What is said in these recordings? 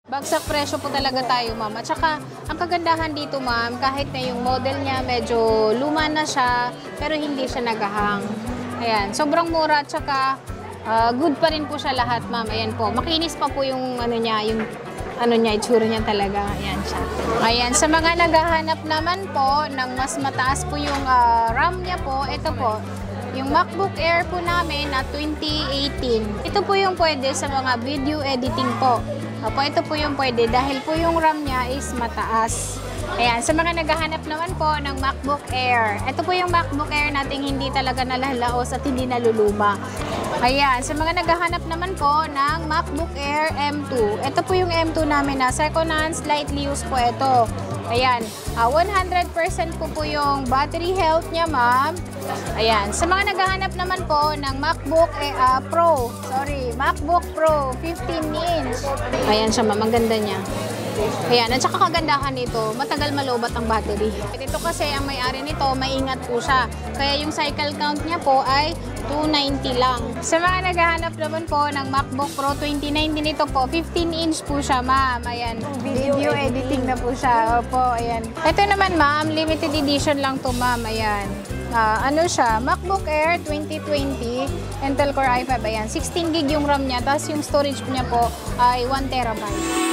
Bagsak presyo po talaga tayo, ma'am. At saka, ang kagandahan dito, ma'am, kahit na yung model niya medyo luma na siya, pero hindi siya nagahang. Ayan, sobrang mura at saka good pa rin po siya lahat, ma'am. Ayan po, makinis pa po yung itsura niya talaga. Ayan siya. Ayan, sa mga naghahanap naman po ng mas mataas po yung RAM niya po, ito po, yung MacBook Air po namin na 2018. Ito po yung pwede sa mga video editing po. Opo, ito po yung pwede dahil po yung RAM niya is mataas. Ayan, sa mga naghahanap naman po ng MacBook Air. Ito po yung MacBook Air nating hindi talaga nalalaos at hindi naluluma. Ayan, sa mga naghahanap naman po ng MacBook Air M2. Ito po yung M2 namin na second hand, slightly used po ito. Ayan, 100% po yung battery health niya, ma'am. Ayan, sa mga naghahanap naman po ng MacBook MacBook Pro 15-inch. Ayan siya, ma'am, ang ganda niya. Ayan, at saka kagandahan nito, matagal malobat ang battery. Ito kasi, ang may-ari nito, maingat po siya. Kaya yung cycle count niya po ay 290 lang. Sa mga naghahanap naman po ng MacBook Pro 2019, ito po, 15-inch po siya, ma'am. Ayan, video editing na po siya. Opo, ayan. Ito naman, ma'am, limited edition lang to, ma'am. Ayan. Ano siya, MacBook Air 2020, Intel Core i5. Ayan, 16 gig yung RAM niya, tapos yung storage niya po ay 1 terabyte.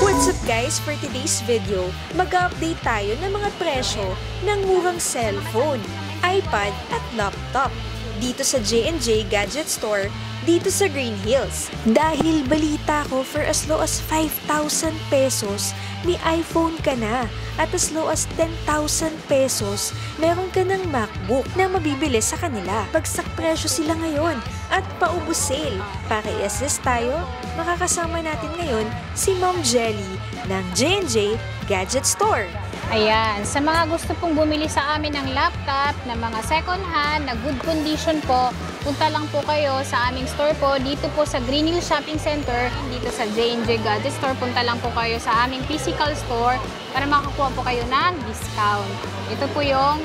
What's up guys? For today's video, mag-update tayo ng mga presyo ng murang cellphone, iPad at laptop dito sa J&J Gadget Store dito sa Green Hills. Dahil balita ko for as low as 5,000 pesos, may iPhone ka na. At as low as 10,000 pesos, meron ka ng MacBook na mabibili sa kanila. Bagsak presyo sila ngayon at paubos sale. Para i-assist tayo, makakasama natin ngayon si Ma'am Jelly ng J&J Gadget Store. Ayan, sa mga gusto pong bumili sa amin ng laptop na mga second hand, na good condition po, punta lang po kayo sa aming store po, dito po sa Green Hills Shopping Center, dito sa J&J Gadget Store. Punta lang po kayo sa aming physical store para makakuha po kayo ng discount. Ito po yung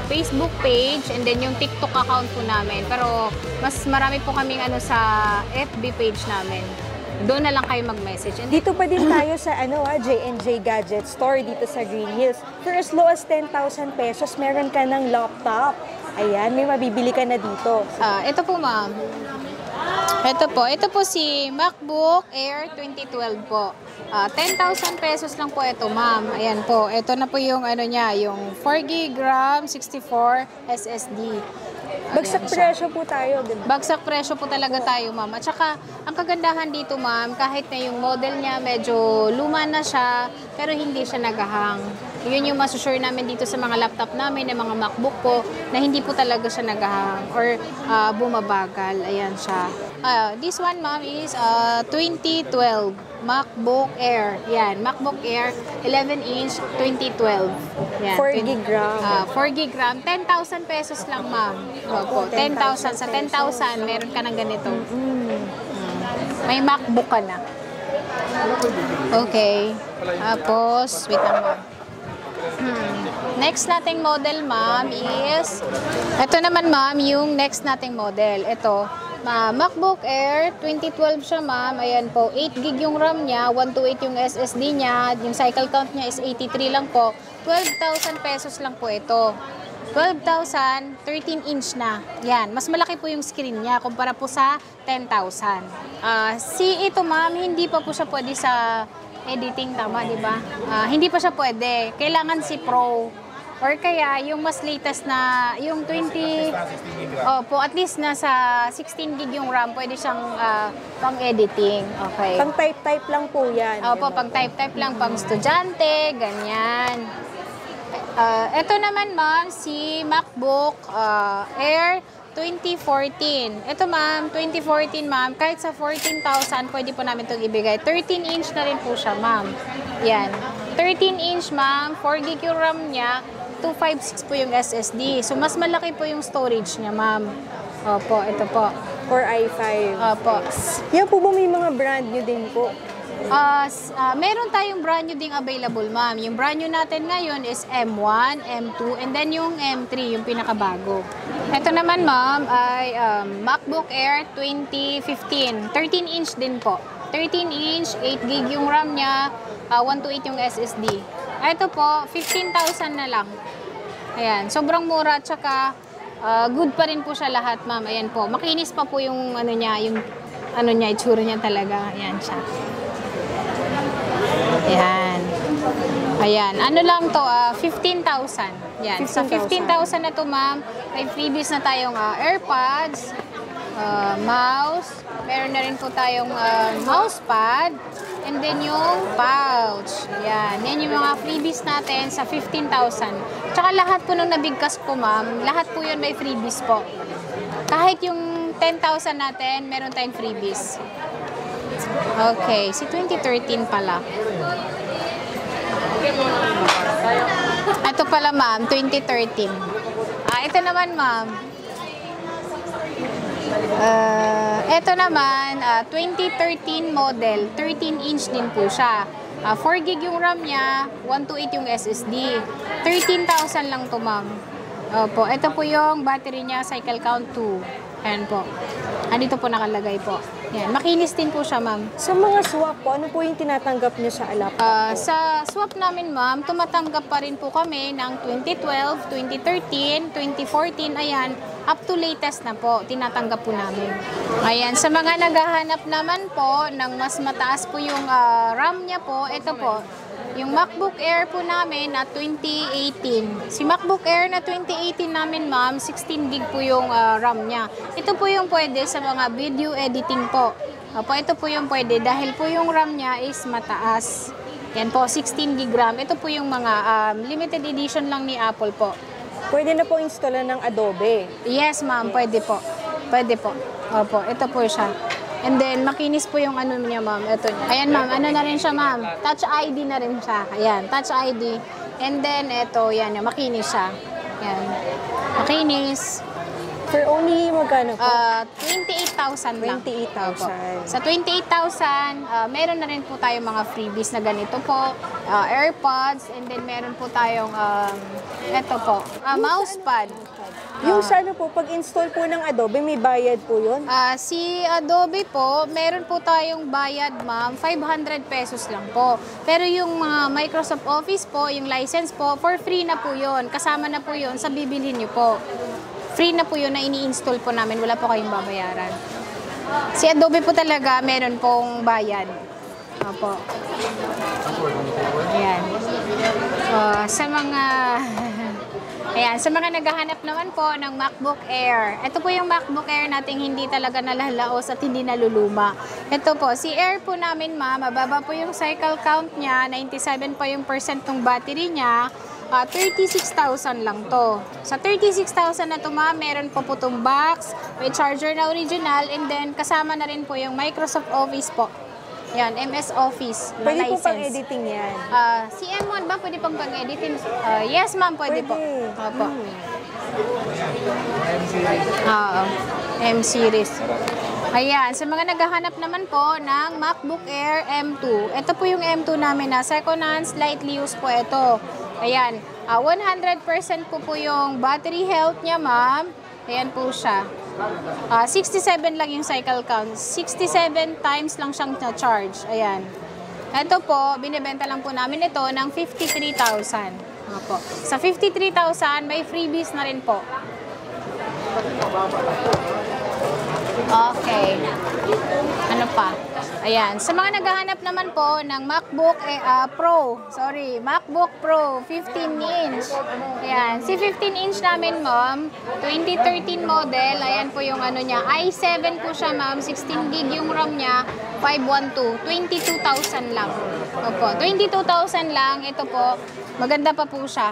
Facebook page and then yung TikTok account po namin. Pero mas marami po kaming sa FB page namin. Doon na lang kayo mag-message. Dito pa din tayo sa J&J Gadget Store dito sa Green Hills. For as low as 10,000 pesos, meron ka ng laptop. Ayan, may mabibili ka na dito. Ito po, ma'am. Ito po si MacBook Air 2012 po. 10,000 pesos lang po ito, ma'am. Ayan po. Ito na po yung yung 4GB RAM, 64 SSD. Bagsak presyo po tayo. Bagsak presyo po talaga tayo, ma'am. At saka, ang kagandahan dito, ma'am, kahit na yung model niya medyo luma na siya, pero hindi siya nagahang. Yun yung masusure namin dito sa mga laptop namin, ng mga MacBook po, na hindi po talaga siya nagahang or bumabagal. Ayan siya. This one, ma'am, is 2012 MacBook Air. Yan, MacBook Air 11-inch 2012. Yan, 4GB RAM. 4GB RAM. 10,000 pesos lang, ma'am. Opo, 10,000. Sa 10,000, meron ka ng ganito. May MacBook ka na. Okay. Tapos, wait lang, ma'am. Next nating model, ma'am, is ito naman, ma'am, yung next nating model. Ito, MacBook Air 2012 siya, ma'am. Ayan po, 8GB yung RAM niya, 128 yung SSD niya, yung cycle count niya is 83 lang po. 12,000 pesos lang po ito. 12,000, 13-inch na. Yan, mas malaki po yung screen niya kumpara po sa 10,000. Ito, ma'am, hindi pa po siya pwede sa editing, tama, di ba? Hindi pa siya pwede. Kailangan si Pro. Or kaya, yung mas latest na, yung 20, opo, at least nasa 16 gig yung RAM, pwede siyang pang-editing. Okay. Pang-type-type lang po yan. Opo, pang-type-type lang, pang-estudyante, ganyan. Ito naman, ma'am, si MacBook Air 2014. Ito, ma'am, 2014, ma'am, kahit sa 14,000, pwede po namin itong ibigay. 13-inch na rin po siya, ma'am. Yan. 13-inch, ma'am, 4GB yung RAM niya, 256 po yung SSD. So, mas malaki po yung storage niya, ma'am. Opo, ito po. Core i5. Opo. Yan po ba may mga brand nyo din po? Meron tayong brand new ding available, ma'am. Yung brand new natin ngayon is M1, M2, and then yung M3, yung pinakabago. Ito naman, ma'am, ay MacBook Air 2015. 13-inch din po. 13-inch, 8GB yung RAM niya, 128 yung SSD. Ito po, 15,000 na lang. Ayan, sobrang mura, tsaka good pa rin po siya lahat, ma'am. Ayan po, makinis pa po yung ano niya, itsura niya talaga. Ayan siya. Ayan. Ayan. Ano lang to, 15,000. Yan. Sa 15,000 na to, ma'am, may freebies na tayong AirPods, mouse, meron na rin po tayong mousepad, and then yung pouch. Yan. Yan yung mga freebies natin sa 15,000. Tsaka lahat po nung nabigkas ko, ma'am, lahat po yun may freebies po. Kahit yung 10,000 natin, meron tayong freebies. Okay, si 2013 pala. Ito pala, ma'am, 2013. Ito naman, ma'am. Ito naman, 2013 model, 13-inch din po siya. 4GB yung RAM niya, 128 yung SSD. 13,000 lang to, ma'am. Opo, ito po yung battery niya, cycle count 2. Ayan po. Andito po nakalagay po. Yan, makinis din po siya, ma'am. Sa mga swap po, ano po yung tinatanggap niyo sa laptop po? Sa swap namin, ma'am, tumatanggap pa rin po kami ng 2012, 2013, 2014, ayan, up to latest na po, tinatanggap po namin. Ayan, sa mga naghahanap naman po ng mas mataas po yung RAM niya po, ito po, yung MacBook Air po namin na 2018. Si MacBook Air na 2018 namin, ma'am, 16GB po yung RAM niya. Ito po yung pwede sa mga video editing po. Opo, ito po yung pwede dahil po yung RAM niya is mataas. Yan po, 16GB RAM. Ito po yung mga limited edition lang ni Apple po. Pwede na po installan ng Adobe. Yes, ma'am, pwede po. Pwede po. Opo, ito po siya. And then, makinis po yung ano niya, ma'am. Ito niya. Ayan, ma'am. Ano na rin siya, ma'am? Touch ID na rin siya. Ayan, Touch ID. And then, ito, yan. Makinis siya. Ayan. Makinis. For only magkano po? 28,000 lang. 28,000. Sa 28,000, meron na rin po tayong mga freebies na ganito po. AirPods. And then, meron po tayong, ito po, mousepad. Yung sa ano po, pag-install po ng Adobe, may bayad po yun? Si Adobe po, meron po tayong bayad, ma'am, 500 pesos lang po. Pero yung Microsoft Office po, yung license po, for free na po yun. Kasama na po yun sa bibilhin nyo po. Free na po yun na ini-install po namin. Wala po kayong babayaran. Si Adobe po talaga, meron pong bayad. Opo. Ayan. Sa mga... Ayan, sa mga naghahanap naman po ng MacBook Air. Ito po yung MacBook Air nating hindi talaga nalalaos at hindi naluluma. Ito po, si Air po namin, ma'am, mababa po yung cycle count niya, 97 po yung percent ng battery niya, 36,000 lang to. Sa 36,000 na to, ma'am, meron po po itong box, may charger na original, and then kasama na rin po yung Microsoft Office po. Yan, MS Office na Pwede license. po pang-editing yan. Si M1 ba? Pwede pang pang-editing? Yes, ma'am, pwede po. Opo. Oo. M-Series. Ayan, sa mga naghahanap naman po ng MacBook Air M2. Ito po yung M2 namin na second hand, slightly used po ito. Ayan, 100% po yung battery health niya, ma'am. Ayan po siya. 67 lang yung cycle count. 67 times lang siyang na-charge. Ayan. Ito po, binibenta lang po namin ito ng 53,000. Opo. Sa 53,000, may freebies na rin po. Okay. Ano pa? Ayan. Sa mga naghahanap naman po ng MacBook MacBook Pro 15-inch. Ayan. Si 15-inch namin, ma'am, 2013 model. Ayan po yung ano niya. i7 po siya, ma'am. 16GB yung RAM niya. 512. 22,000 lang. Opo. 22,000 lang. Ito po. Maganda pa po siya.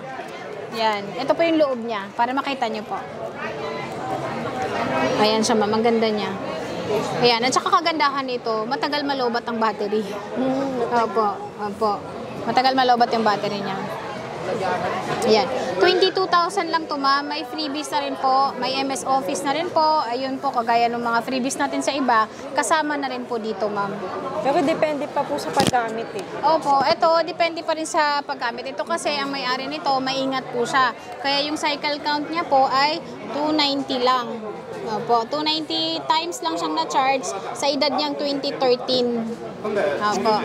Ayan. Ito po yung loob niya. Para makita niyo po. Ayan siya, ma'am. Ang ganda niya. Ayan. At saka kagandahan nito, matagal malobat ang battery. Opo. Opo. Matagal malobat yung battery niya. Ayan. 22,000 lang to ma'am. May freebies na rin po. May MS Office na rin po. Ayun po, kagaya ng mga freebies natin sa iba, kasama na rin po dito ma'am. Pero depende pa po sa paggamit eh. Opo, ito depende pa rin sa paggamit. Ito kasi ang may-ari nito, maingat po siya. Kaya yung cycle count niya po ay 290 lang. Opo, 290 times lang siyang na-charge sa edad niyang 2013. Opo.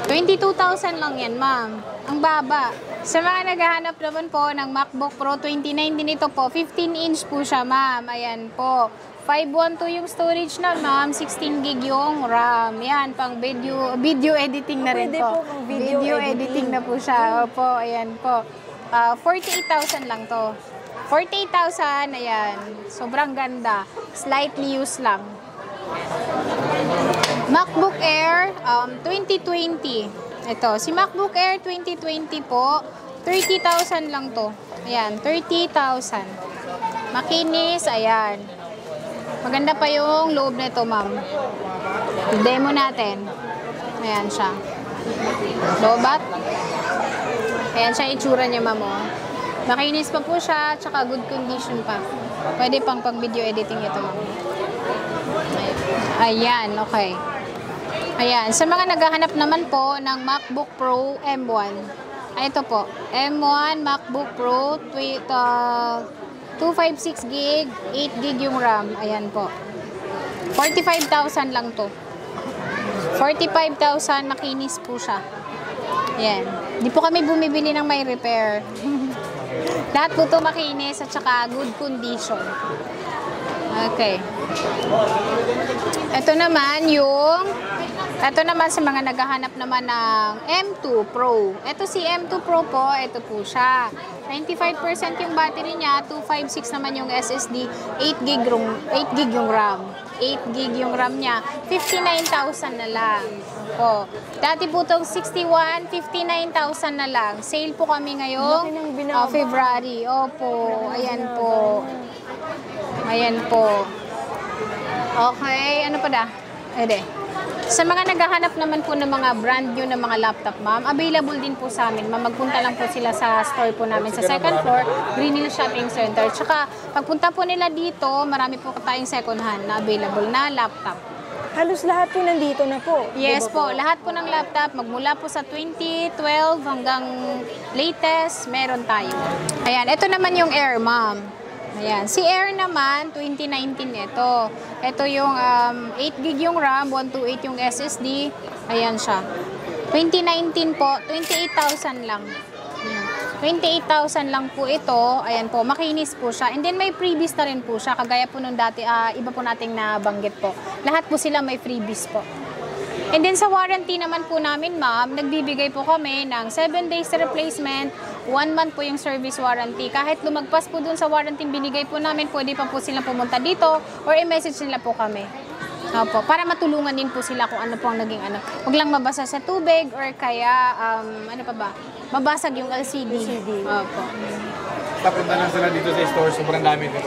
22,000 lang yan, ma'am. Ang baba. Sa mga naghahanap naman po ng MacBook Pro 2019, ito po, 15-inch po siya, ma'am. Ayan po. 512 yung storage na, ma'am. 16 gig yung RAM. Yan, pang video editing na rin Pwede po. po pang video editing na po siya. Opo, ayan po. 48,000 lang to. 48,000, ayan. Sobrang ganda. Slightly used lang. MacBook Air 2020. Ito, si MacBook Air 2020 po, 30,000 lang to. Ayan, 30,000. Makinis, ayan. Maganda pa yung loob nito, ma'am. Demo natin. Ayan siya. Lobat. Ayan siya, itsura niya, ma'am. Oh. Makinis pa po siya, tsaka good condition pa. Pwede pang pag-video editing ito, ma'am. Ayan, okay. Ayan, sa mga naghahanap naman po ng MacBook Pro M1. Ay, ito po. M1 MacBook Pro 256 gig, 8 gig yung RAM. Ayan po. 45,000 lang to. 45,000, makinis po siya. Ayan. Di po kami bumibili ng may repair. Lahat po to makinis at saka good condition. Okay. Ito naman sa mga naghahanap naman ng M2 Pro. Ito si M2 Pro po, ito po siya. 95% yung battery niya, 256 naman yung SSD, 8 gig yung RAM. 8 gig yung RAM niya, 59,000 na lang. Po. Dati po itong 61, 59,000 na lang. Sale po kami ngayong February. Opo, ayan po. Ayan po. Okay, ano pa da? Ede. Sa mga naghahanap naman po ng mga brand new na mga laptop, ma'am, available din po sa amin. Ma'am, magpunta lang po sila sa store po namin sa second floor, Green Hill Shopping Center. Tsaka, pagpunta po nila dito, marami po tayong second hand na available na laptop. Halos lahat po nandito na po. Yes po, lahat po ng laptop, magmula po sa 2012 hanggang latest, meron tayo. Ayan, ito naman yung Air, ma'am. Ayan. Si Air naman, 2019 ito. Ito yung 8 gig yung RAM, 128 yung SSD. Ayan siya. 2019 po, 28,000 lang. Ayan. 28,000 lang po ito. Ayan po, makinis po siya. And then may freebies na rin po siya. Kagaya po nung dati, iba po nating nabanggit po. Lahat po sila may freebies po. And then sa warranty naman po namin, ma'am, nagbibigay po kami ng 7 days replacement, 1 month po yung service warranty. Kahit lumagpas po dun sa warranty binigay po namin, pwede pa po silang pumunta dito or i-message nila po kami. Opo, para matulungan din po sila kung ano po ang naging ano. Huwag lang mabasa sa tubig or kaya, ano pa ba, mabasag yung LCD. Opo. Tapunta lang sila dito sa store, sobrang dami dito.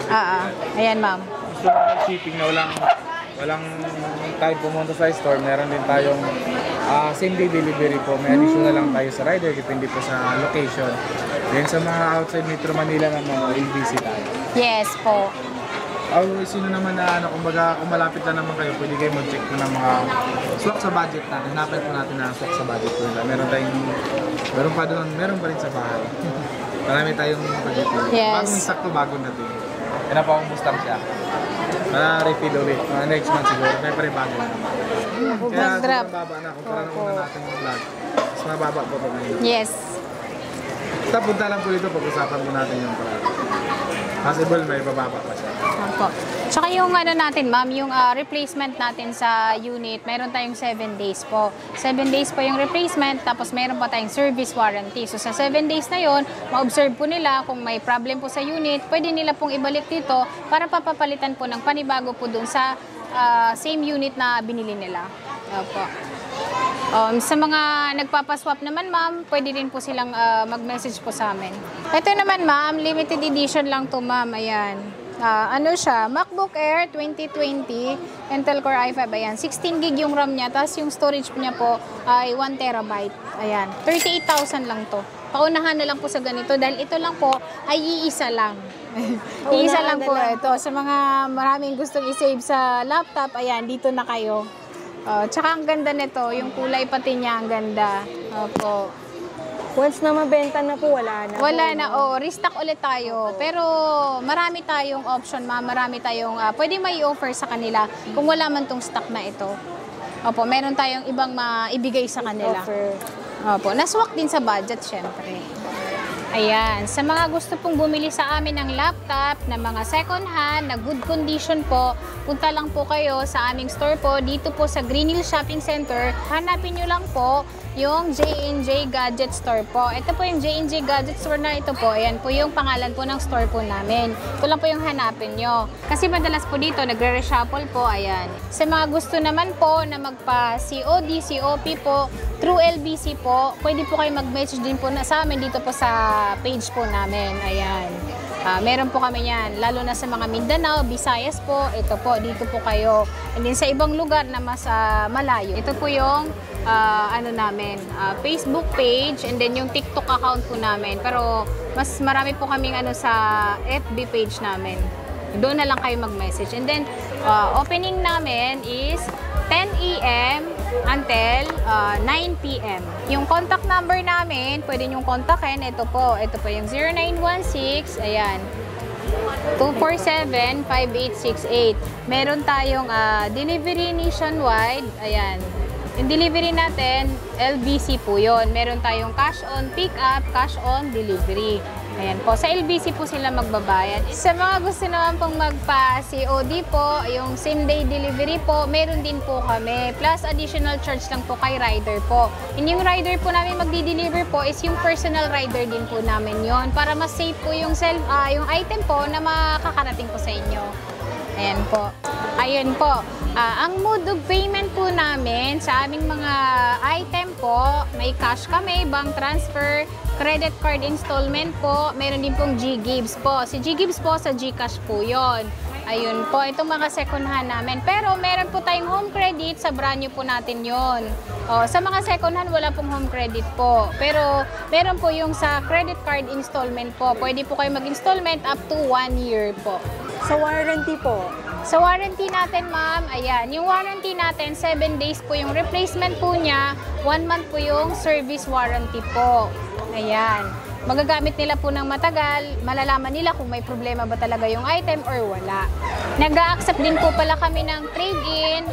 Ayan, ma'am. Gusto ng shipping na walang tayo pumunta sa store, meron din tayong same day delivery po. May additional lang tayo sa rider, depende po sa location. Then sa mga outside Metro Manila naman, ABC tayo. Yes po. Sino naman na kumbaga, kung malapit lang naman kayo, pwede kayo mag-check po ng mga swak sa budget natin. Hanapin po natin na swak sa budget po nila. Meron pa rin sa bahay. Marami tayong budget po. Yes. Bagong sakto, bagong natin. Kaya napakumbus lang siya. Para refill ulit. Next month siguro. Kaya pa rin bago na. Kaya sobrang baba na. Kung parang una natin yung vlog. Mas mababa po ito ngayon. Yes. Basta punta lang po dito. Pag-usapan po natin yung parang. Possible may bababa pa siya. Opo. Tsaka yung ano natin, ma'am, yung replacement natin sa unit, mayroon tayong 7 days po. 7 days po yung replacement, tapos mayroon pa tayong service warranty. So sa 7 days na yon, ma-observe po nila kung may problem po sa unit, pwede nila pong ibalik dito para papapalitan po ng panibago po dun sa same unit na binili nila. Opo. Sa mga nagpapaswap naman, ma'am, pwede rin po silang mag-message po sa amin. Ito naman, ma'am, limited edition lang to, ma'am. Ayan. Ano siya, MacBook Air 2020, Intel Core i5, ayan. 16 gig yung RAM niya, tapos yung storage niya po ay 1 terabyte. Ayan, 38,000 lang to. Paunahan na lang po sa ganito dahil ito lang po ay iisa lang. Iisa lang po ito. Sa mga maraming gustong i-save sa laptop, ayan, dito na kayo. Tsaka ang ganda nito, yung kulay pati niya ang ganda. Opo. Once na mabenta na po, wala na. Wala na, restock ulit tayo. Pero marami tayong option, marami tayong pwede may offer sa kanila kung wala man tong stock na ito. Opo, meron tayong ibang maibigay sa kanila. Offer. Opo, naswak din sa budget syempre. Ayan, sa mga gusto pong bumili sa amin ng laptop na mga second hand, na good condition po, punta lang po kayo sa aming store po, dito po sa Green Hills Shopping Center. Hanapin nyo lang po yung J&J Gadget Store po. Ito po yung J&J Gadget Store na ito po. Ayan po yung pangalan po ng store po namin. Ito lang po yung hanapin nyo. Kasi madalas po dito, nagre-reshuffle po. Ayan. Sa mga gusto naman po na magpa-COD, COP po, through LBC po, pwede po kayo mag-message din po sa amin dito po sa page po namin. Ayan. Meron po kami yan, lalo na sa mga Mindanao, Visayas po, ito po, dito po kayo. And then sa ibang lugar na mas malayo. Ito po yung Facebook page and then yung TikTok account po namin. Pero mas marami po kaming sa FB page namin. Doon na lang kayo mag-message. And then opening namin is 10 AM until 9 PM. Yung contact number namin, pwede niyong kontakin. Ito po yung 0916, ayan, 247-5868. Meron tayong delivery nationwide, ayan. Yung delivery natin, LBC po yun. Meron tayong cash on pick up, cash on delivery. Ayan po, sa LBC po sila magbabayad. Sa mga gusto naman pong magpa-COD po, yung same day delivery po, meron din po kami. Plus additional charge lang po kay rider po. And yung rider po namin magdi-deliver po is yung personal rider din po namin yon para mas safe po yung item po na makakarating po sa inyo. Ayan po. Ayun po. Ang mode of payment po namin sa aming mga item po, may cash kami, bank transfer, credit card installment po, meron din pong G-Gives po. Si G-Gives po sa GCash po yon. Ayun po, itong mga second hand namin. Pero meron po tayong home credit, sa brand new po natin yon. Sa mga second hand, wala pong home credit po. Pero meron po yung sa credit card installment po. Pwede po kayo mag-installment up to 1 year po. Sa warranty po? Sa warranty natin, ma'am, ayan, yung warranty natin, 7 days po yung replacement po niya, 1 month po yung service warranty po. Ayan. Magagamit nila po ng matagal, malalaman nila kung may problema ba talaga yung item or wala. Nag-a-accept din po pala kami ng trade-in.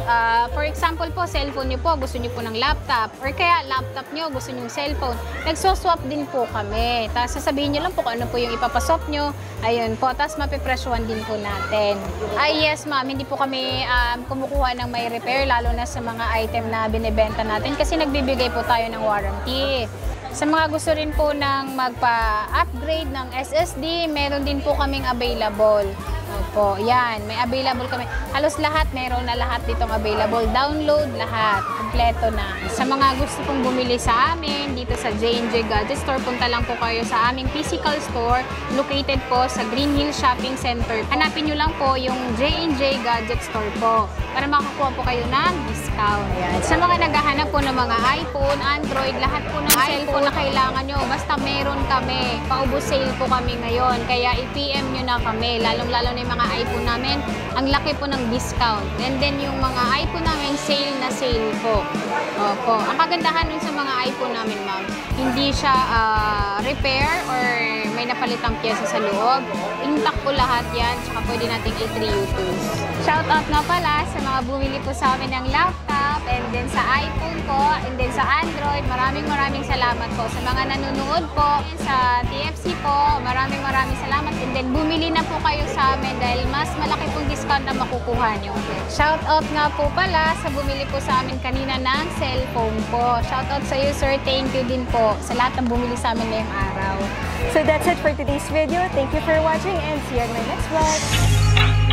For example po, cellphone nyo po, gusto nyo po ng laptop. Or kaya laptop nyo, gusto nyo yung cellphone. Nagso-swap din po kami. Tapos sasabihin nyo lang po kung ano po yung ipapaswap nyo. Ayun po, tapos mapipresyohan din po natin. Yes ma'am, hindi po kami kumukuha ng may repair, lalo na sa mga item na binibenta natin kasi nagbibigay po tayo ng warranty. Sa mga gusto rin po ng magpa-upgrade ng SSD, meron din po kaming available. Opo, yan. May available kami. Halos lahat, meron na lahat ditong available. Download lahat. Kompleto na. Sa mga gusto pong bumili sa amin, dito sa J&J Gadget Store, punta lang po kayo sa aming physical store, located po sa Green Hills Shopping Center. Hanapin nyo lang po yung J&J Gadget Store po para makakuha po kayo ng discount. Ayan. Sa mga naghahanap po ng mga iPhone, Android, lahat po ng cellphone na kailangan nyo, basta meron kami. Paubos sale po kami ngayon. Kaya i-PM nyo na kami. Lalong-lalo na yung mga iPhone namin, ang laki po ng discount. And then yung mga iPhone namin, sale na sale po. Opo. Ang kagandahan nun sa mga iPhone namin, ma'am, hindi siya repair or may napalitang pyesa sa loob. Intact po lahat yan, tsaka pwede nating i-reuse. Shoutout nga pala sa mga bumili po sa amin ng laptop, and then sa iPhone po, and then sa Android. Maraming salamat po sa mga nanonood po sa TFC po. Maraming salamat, and then bumili na po kayo sa amin dahil mas malaki pong discount na makukuha nyo. Shoutout nga po pala sa bumili po sa amin kanina ng cellphone po. Shoutout sa iyo, sir. Thank you din po sa lahat ng bumili sa amin ngayong araw. So that's it for today's video. Thank you for watching and see you in my next vlog.